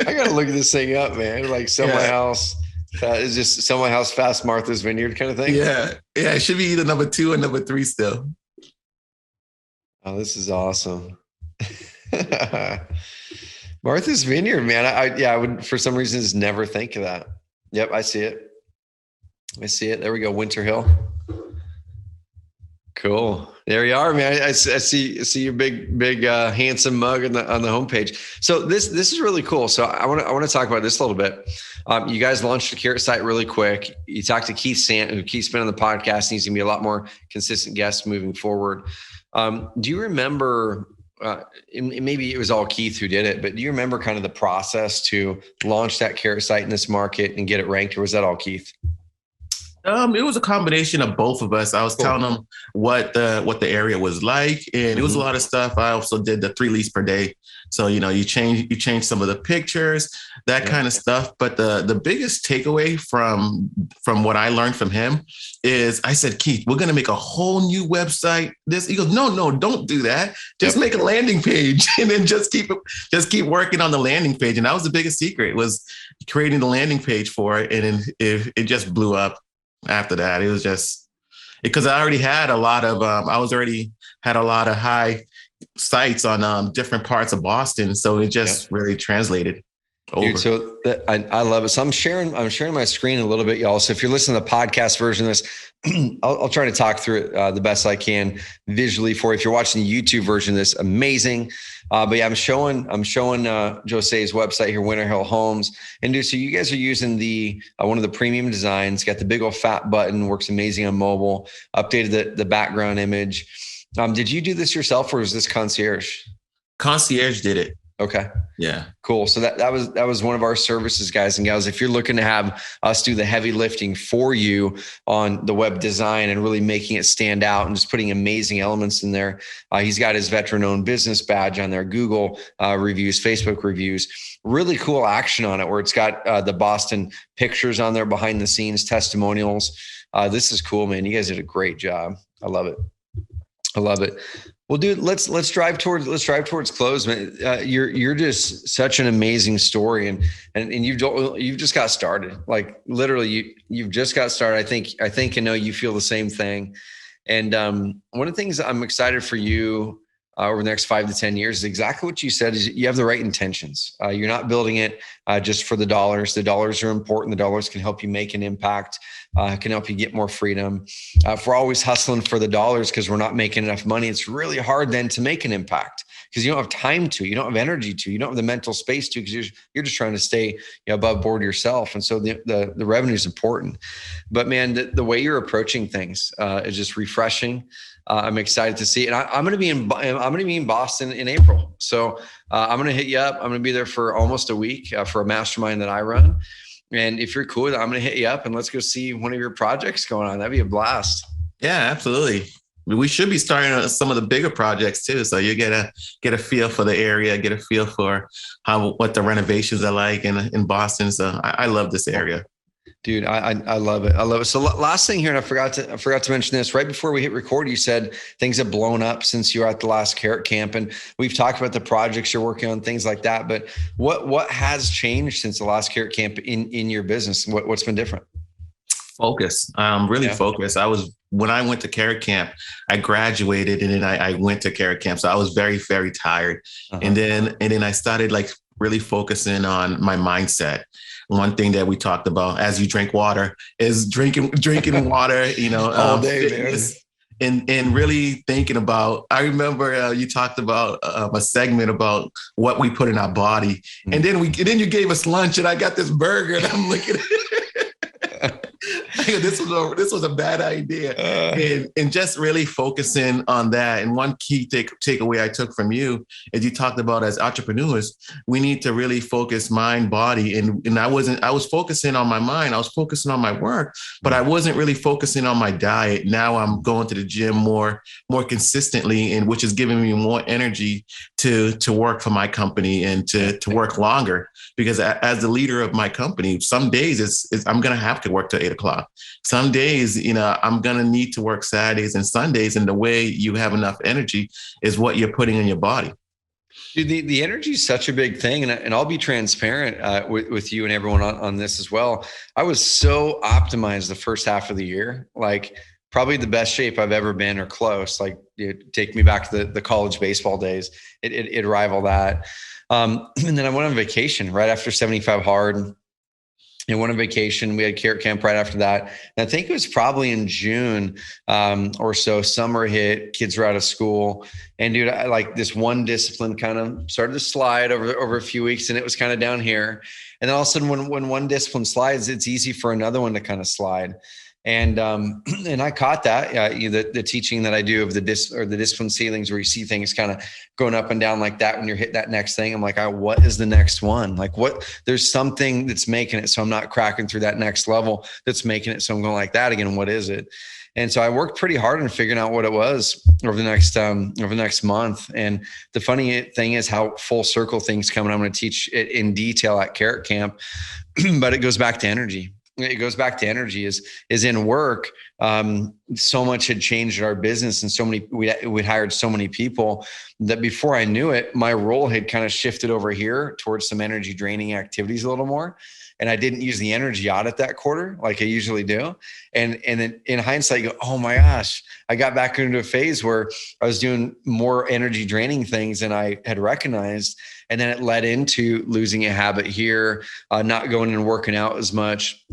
I got to look this thing up, man. Like Sell My House. Is just Sell My House Fast Martha's Vineyard kind of thing? Yeah. It should be either number 2 or number 3 still. Oh, this is awesome. Martha's Vineyard, man. I would, for some reason, just never think of that. Yep, I see it. There we go. Winter Hill. Cool. There you are, man. I see your big handsome mug on the homepage. So this is really cool. So I want to talk about this a little bit. You guys launched the Carrot site really quick. You talked to Keith Stent, who Keith's been on the podcast, and he's gonna be a lot more consistent guest moving forward. Do you remember, maybe it was all Keith who did it, but do you remember kind of the process to launch that Carrot site in this market and get it ranked, or was that all Keith? It was a combination of both of us. I was telling them what the area was like, and it was a lot of stuff. I also did the 3 leads per day. So, you know, you change some of the pictures, that kind of stuff. But the biggest takeaway from what I learned from him is, I said, Keith, we're going to make a whole new website. He goes, no, don't do that. Just make a landing page, and then just keep working on the landing page. And that was the biggest secret, was creating the landing page for it. And then it just blew up. After that, it was just because I already had a lot of high sites on different parts of Boston, so it just really translated over. Dude, so I love it. So I'm sharing my screen a little bit, y'all. So if you're listening to the podcast version of this, I'll try to talk through it the best I can visually for you. If you're watching the YouTube version of this, amazing. But yeah, I'm showing Josue's website here, Winter Hill Homes. And so you guys are using one of the premium designs, got the big old fat button, works amazing on mobile, updated the background image. Did you do this yourself or was this concierge? Concierge did it. Okay. Yeah. Cool. So that was one of our services, guys and gals. If you're looking to have us do the heavy lifting for you on the web design and really making it stand out and just putting amazing elements in there, he's got his veteran-owned business badge on there, Google reviews, Facebook reviews, really cool action on it where it's got the Boston pictures on there, behind the scenes testimonials. This is cool, man. You guys did a great job. I love it. I love it. Well, dude, let's drive towards close, man. You're just such an amazing story, and you've just got started. Like literally, you've just got started. I think I know you feel the same thing. And one of the things I'm excited for you over the next 5 to 10 years is exactly what you said. Is you have the right intentions. You're not building it just for the dollars. The dollars are important. The dollars can help you make an impact. Can help you get more freedom. If we're always hustling for the dollars because we're not making enough money, it's really hard then to make an impact because you don't have time to, you don't have energy to, you don't have the mental space to, because you're just trying to stay above board yourself. And so the revenue is important. But man, the way you're approaching things is just refreshing. I'm excited to see it. And I'm going to be in Boston in April. So I'm going to hit you up. I'm going to be there for almost a week for a mastermind that I run. And if you're cool with it, I'm going to hit you up and let's go see one of your projects going on. That'd be a blast. Yeah, absolutely. We should be starting on some of the bigger projects too. So you get a feel for the area, get a feel for what the renovations are like in Boston. So I love this area. Dude, I love it. I love it. So last thing here, and I forgot to mention this right before we hit record. You said things have blown up since you were at the last CarrotCamp, and we've talked about the projects you're working on, things like that. But what has changed since the last CarrotCamp in your business? What's been different? Focus. Really focused. When I went to CarrotCamp, I graduated and then I went to CarrotCamp. So I was very, very tired. Uh-huh. And then I started like really focusing on my mindset. One thing that we talked about as you drink water is drinking water, all day, and really thinking about, I remember you talked about a segment about what we put in our body. Mm-hmm. And then you gave us lunch and I got this burger and I'm looking at it. This was a bad idea. And just really focusing on that. And one key takeaway I took from you is you talked about, as entrepreneurs, we need to really focus mind, body. And I was focusing on my mind. I was focusing on my work, but I wasn't really focusing on my diet. Now I'm going to the gym more consistently, and which is giving me more energy to work for my company and to work longer. Because as the leader of my company, some days I'm going to have to work till 8:00. Some days, I'm going to need to work Saturdays and Sundays. And the way you have enough energy is what you're putting in your body. Dude, the energy is such a big thing. And I'll be transparent with you and everyone on this as well. I was so optimized the first half of the year, like probably the best shape I've ever been or close. Like take me back to the college baseball days. It rival that. And then I went on vacation right after 75 hard. And went on vacation. We had CarrotCamp right after that. And I think it was probably in June or so. Summer hit, kids were out of school. And dude, I like this one discipline kind of started to slide over a few weeks, and it was kind of down here. And then all of a sudden when one discipline slides, it's easy for another one to kind of slide. And I caught that the teaching that I do of the discipline ceilings, where you see things kind of going up and down like that when you're hitting that next thing. I'm like, what is the next one? Like there's something that's making it so I'm not cracking through that next level that's making it so I'm going like that again. What is it? And so I worked pretty hard on figuring out what it was over the next month. And the funny thing is how full circle things come. And I'm going to teach it in detail at CarrotCamp, but it goes back to energy. It goes back to energy is in work. So much had changed in our business, and we'd hired so many people that before I knew it, my role had kind of shifted over here towards some energy draining activities a little more. And I didn't use the energy audit that quarter like I usually do. And then in hindsight, you go, oh my gosh, I got back into a phase where I was doing more energy draining things than I had recognized. And then it led into losing a habit here, not going and working out as much.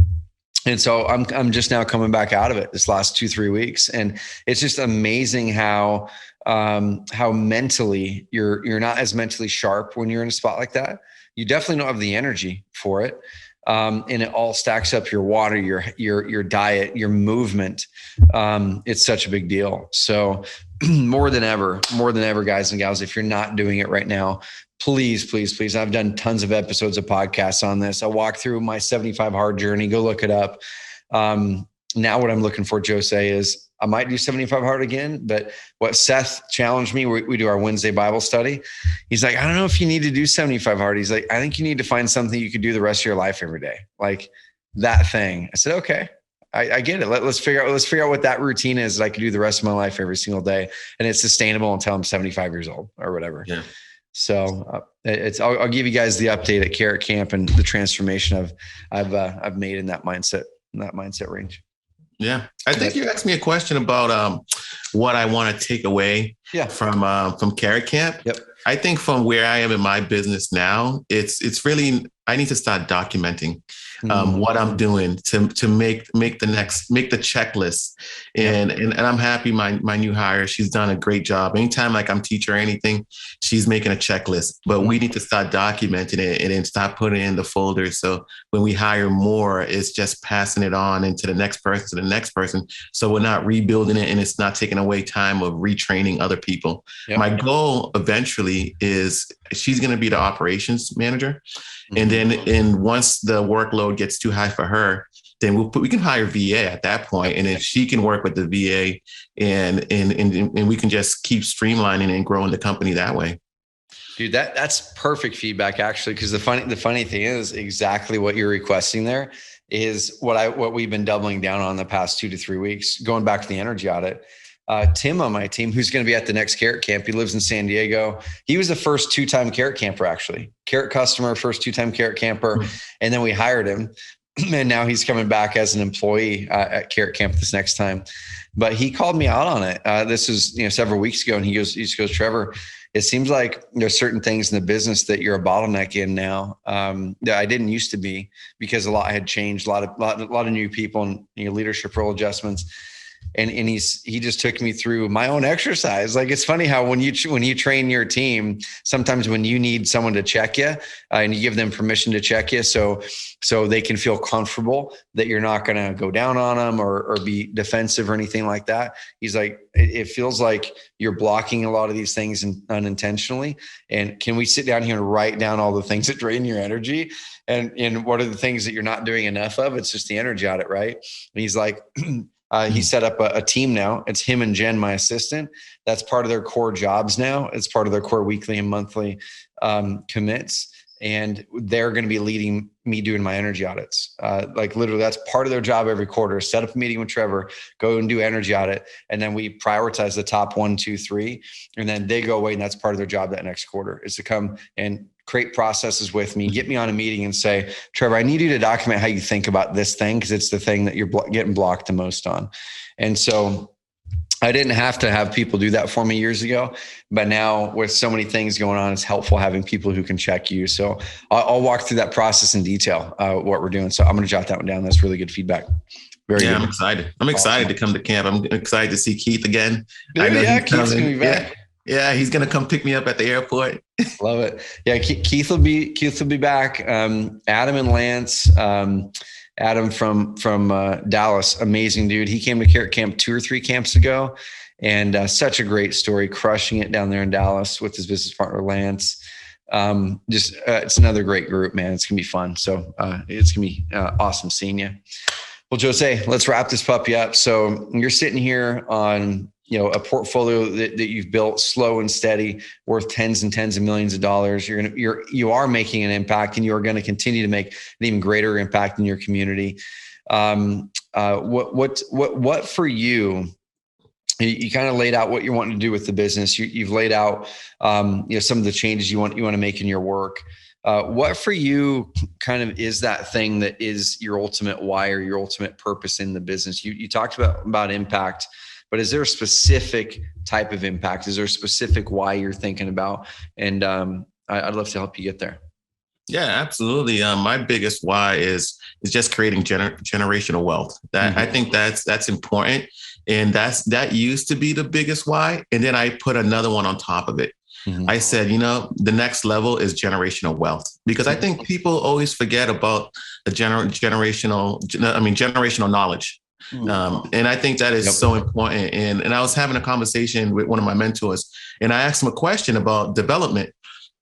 And so I'm just now coming back out of it this last 2-3 weeks. And it's just amazing how mentally you're not as mentally sharp when you're in a spot like that. You definitely don't have the energy for it. And it all stacks up: your water, your diet, your movement. It's such a big deal. So more than ever, guys and gals, if you're not doing it right now, please, please, please. I've done tons of episodes of podcasts on this. I walk through my 75 hard journey. Go look it up. Now what I'm looking for, Jose, is I might do 75 hard again, but what Seth challenged me, we do our Wednesday Bible study. He's like, I don't know if you need to do 75 hard. He's like, I think you need to find something you could do the rest of your life every day. Like that thing. I said, okay, I get it. Let's figure out what that routine is that I could do the rest of my life every single day. And it's sustainable until I'm 75 years old or whatever. Yeah. So I'll give you guys the update at CarrotCamp and the transformation I've made in that mindset range. Yeah. I think you asked me a question about what I want to take away from CarrotCamp. Yep. I think from where I am in my business now, it's really, I need to start documenting what I'm doing to make the checklist. And I'm happy my new hire, she's done a great job. Anytime like I'm teaching her anything, she's making a checklist, but we need to start documenting it and then start putting it in the folder. So when we hire more, it's just passing it on into the next person. So we're not rebuilding it and it's not taking away time of retraining other people. Yep. My goal eventually is she's going to be the operations manager. Mm-hmm. And once the workload gets too high for her, then we can hire VA at that point, and then she can work with the VA, and we can just keep streamlining and growing the company that way. Dude, that's perfect feedback, actually, because the funny thing is exactly what you're requesting there is what we've been doubling down on the past 2 to 3 weeks. Going back to the energy audit, Tim on my team, who's going to be at the next CarrotCamp, he lives in San Diego. He was the first 2-time Carrot camper, actually. Carrot customer, first 2-time Carrot camper, and then we hired him. And now he's coming back as an employee at CarrotCamp this next time. But he called me out on it. This was several weeks ago, and he goes, Trevor, it seems like there's certain things in the business that you're a bottleneck in now that I didn't used to be, because a lot had changed, a lot of new people and leadership role adjustments. And he just took me through my own exercise. Like, it's funny how when you train your team, sometimes when you need someone to check you and you give them permission to check you, so they can feel comfortable that you're not going to go down on them or be defensive or anything like that. He's like, it feels like you're blocking a lot of these things unintentionally. And can we sit down here and write down all the things that drain your energy? And what are the things that you're not doing enough of? It's just the energy audit, right? And he's like, he set up a team now. It's him and Jen, my assistant. That's part of their core jobs now. It's part of their core weekly and monthly commits. And they're going to be leading me doing my energy audits. Like literally, that's part of their job every quarter. Set up a meeting with Trevor, go and do energy audit. And then we prioritize the top 1, 2, 3. And then they go away, and that's part of their job that next quarter is to come and create processes with me, get me on a meeting and say, Trevor, I need you to document how you think about this thing, because it's the thing that you're getting blocked the most on. And so I didn't have to have people do that for me years ago, but now with so many things going on, it's helpful having people who can check you. So I'll walk through that process in detail, what we're doing. So I'm going to jot that one down. That's really good feedback. Very good. I'm excited. I'm excited to come to camp. I'm excited to see Keith again. Keith's going to be back. Yeah, he's going to come pick me up at the airport. Love it. Yeah, Keith will be back. Adam and Lance, Adam from Dallas, amazing dude. He came to CarrotCamp 2 or 3 camps ago, and such a great story, crushing it down there in Dallas with his business partner Lance. It's another great group, man. It's gonna be fun. So it's gonna be awesome seeing you. Well, Jose, let's wrap this puppy up. So you're sitting here on a portfolio that you've built slow and steady, worth tens and tens of millions of dollars. You are making an impact, and you are going to continue to make an even greater impact in your community. What for you? You kind of laid out what you're wanting to do with the business. You've laid out, some of the changes you want to make in your work. What for you kind of is that thing that is your ultimate why or your ultimate purpose in the business? You talked about impact. But is there a specific type of impact? Is there a specific why you're thinking about? And I'd love to help you get there. Yeah, absolutely. My biggest why is just creating generational wealth. That I think that's important, and that used to be the biggest why. And then I put another one on top of it. I said, the next level is generational wealth, because I think people always forget about generational knowledge. And I think that is so important. And I was having a conversation with one of my mentors, and I asked him a question about development.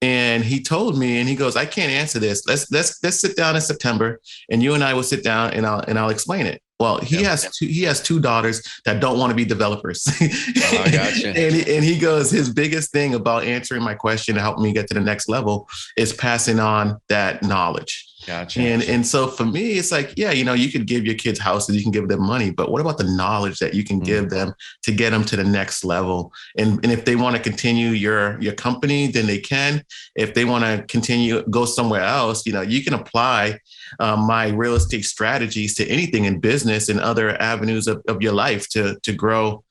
And he told me, and he goes, I can't answer this. Let's sit down in September, and you and I will sit down, and I'll explain it. Well, he has two daughters that don't want to be developers. Oh, gotcha. and he goes, his biggest thing about answering my question to help me get to the next level is passing on that knowledge. Gotcha. And so for me, it's like, yeah, you could give your kids houses, you can give them money, but what about the knowledge that you can give them to get them to the next level? And if they want to continue your company, then they can. If they want to continue, go somewhere else, you can apply my real estate strategies to anything in business and other avenues of your life to grow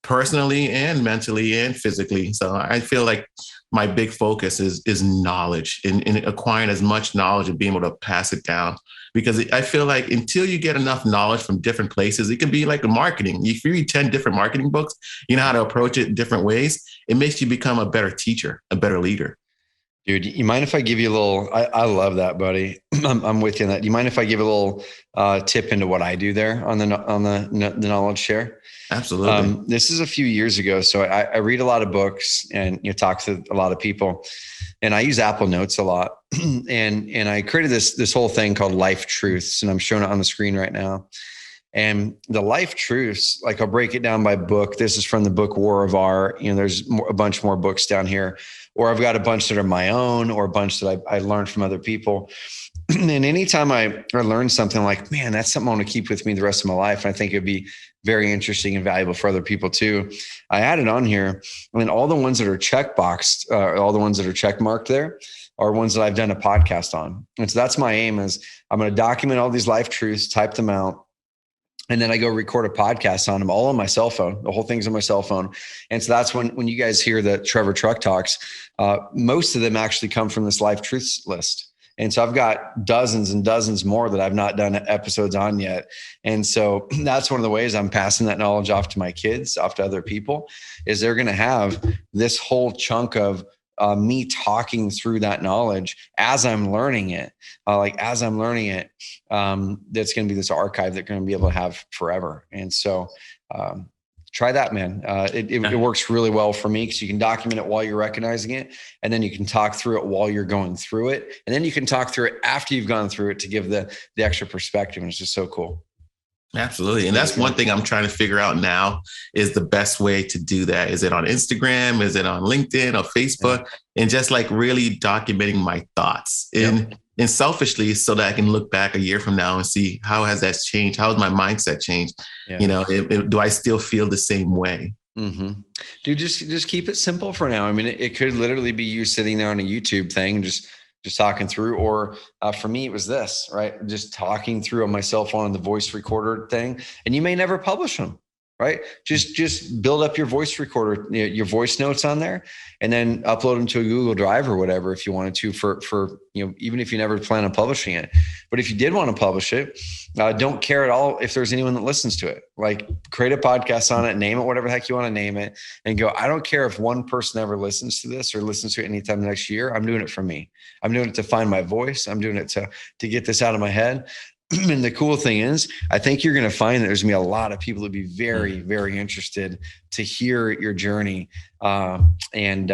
personally and mentally and physically. So I feel like my big focus is knowledge and acquiring as much knowledge and being able to pass it down. Because I feel like until you get enough knowledge from different places, it can be like marketing. If you read 10 different marketing books, you know how to approach it in different ways. It makes you become a better teacher, a better leader. Dude, you mind if I give you a little, I love that, buddy. I'm with you on that. Do you mind if I give a little tip into what I do there on the knowledge share? Absolutely. This is a few years ago. So I read a lot of books and talk to a lot of people, and I use Apple Notes a lot. and I created this whole thing called Life Truths, and I'm showing it on the screen right now. And the life truths, like I'll break it down by book. This is from the book War of Art. There's a bunch more books down here, or I've got a bunch that are my own, or a bunch that I learned from other people. And anytime I learn something, like, man, that's something I want to keep with me the rest of my life, and I think it'd be very interesting and valuable for other people too, I added on here. And all the ones that are checkboxed, all the ones that are check marked there, are ones that I've done a podcast on. And so that's my aim, is I'm going to document all these life truths, type them out, and then I go record a podcast on them, all on my cell phone. The whole thing's on my cell phone. And so that's when you guys hear the Trevor Truck Talks, most of them actually come from this Life Truths list. And so I've got dozens and dozens more that I've not done episodes on yet. And so that's one of the ways I'm passing that knowledge off to my kids, off to other people, is they're going to have this whole chunk of me talking through that knowledge as I'm learning it. That's going to be this archive that they're going to be able to have forever. And so try that, man. It works really well for me, because you can document it while you're recognizing it, and then you can talk through it while you're going through it, and then you can talk through it after you've gone through it to give the extra perspective. And it's just so cool. Absolutely. And that's one thing I'm trying to figure out now, is the best way to do that. Is it on Instagram? Is it on LinkedIn or Facebook? Yeah. And just like really documenting my thoughts and selfishly, so that I can look back a year from now and see how has that changed? How has my mindset changed? Yeah. Do I still feel the same way? Mm-hmm. Dude, just keep it simple for now. I mean, it could literally be you sitting there on a YouTube thing, just talking through, or for me, it was this, right? Just talking through on my cell phone and the voice recorder thing. And you may never publish them, right? Just build up your voice recorder, your voice notes on there, and then upload them to a Google Drive or whatever, if you wanted to, for even if you never plan on publishing it. But if you did want to publish it, don't care at all if there's anyone that listens to it. Like, create a podcast on it, name it whatever the heck you want to name it, and go, I don't care if one person ever listens to this or listens to it anytime next year. I'm doing it for me. I'm doing it to find my voice. I'm doing it to get this out of my head. And the cool thing is, I think you're going to find that there's going to be a lot of people that be very, very interested to hear your journey and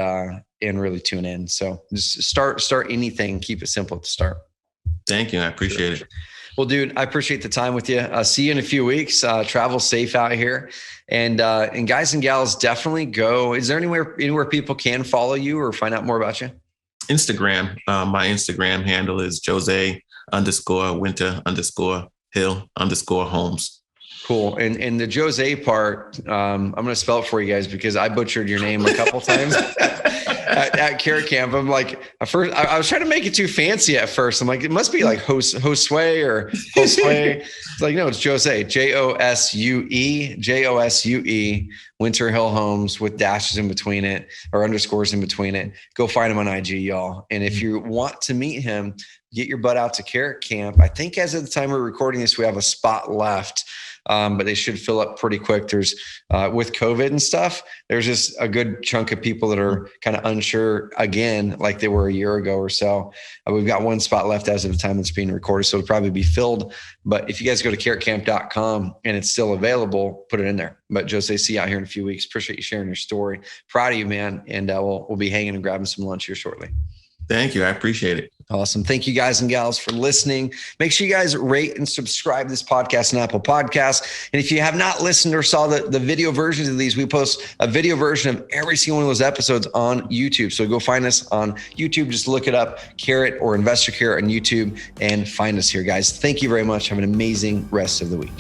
really tune in. So just start anything. Keep it simple at the start. Thank you. I appreciate it. Well, dude, I appreciate the time with you. See you in a few weeks. Travel safe out here. And guys and gals, definitely go. Is there anywhere people can follow you or find out more about you? Instagram. My Instagram handle is Jose_Winter_Hill_Homes. Cool. And the Jose part, I'm going to spell it for you guys, because I butchered your name a couple times at CarrotCamp. I'm like, at first, I was trying to make it too fancy at first. I'm like, it must be like Josue or Josue. It's like, no, it's Jose, Josue, Winter Hill Homes, with dashes in between it or underscores in between it. Go find him on IG, y'all. And if you want to meet him, get your butt out to Carrot Camp. I think as of the time we're recording this, we have a spot left. But they should fill up pretty quick. There's with COVID and stuff, there's just a good chunk of people that are kind of unsure again, like they were a year ago or so. We've got one spot left as of the time it's being recorded, so it'll probably be filled. But if you guys go to carrotcamp.com and it's still available, put it in there. But Jose, see you out here in a few weeks. Appreciate you sharing your story. Proud of you, man. And we'll be hanging and grabbing some lunch here shortly. Thank you. I appreciate it. Awesome. Thank you guys and gals for listening. Make sure you guys rate and subscribe this podcast on Apple Podcasts. And if you have not listened or saw the video versions of these, we post a video version of every single one of those episodes on YouTube. So go find us on YouTube. Just look it up, Carrot or Investor Carrot on YouTube, and find us here, guys. Thank you very much. Have an amazing rest of the week.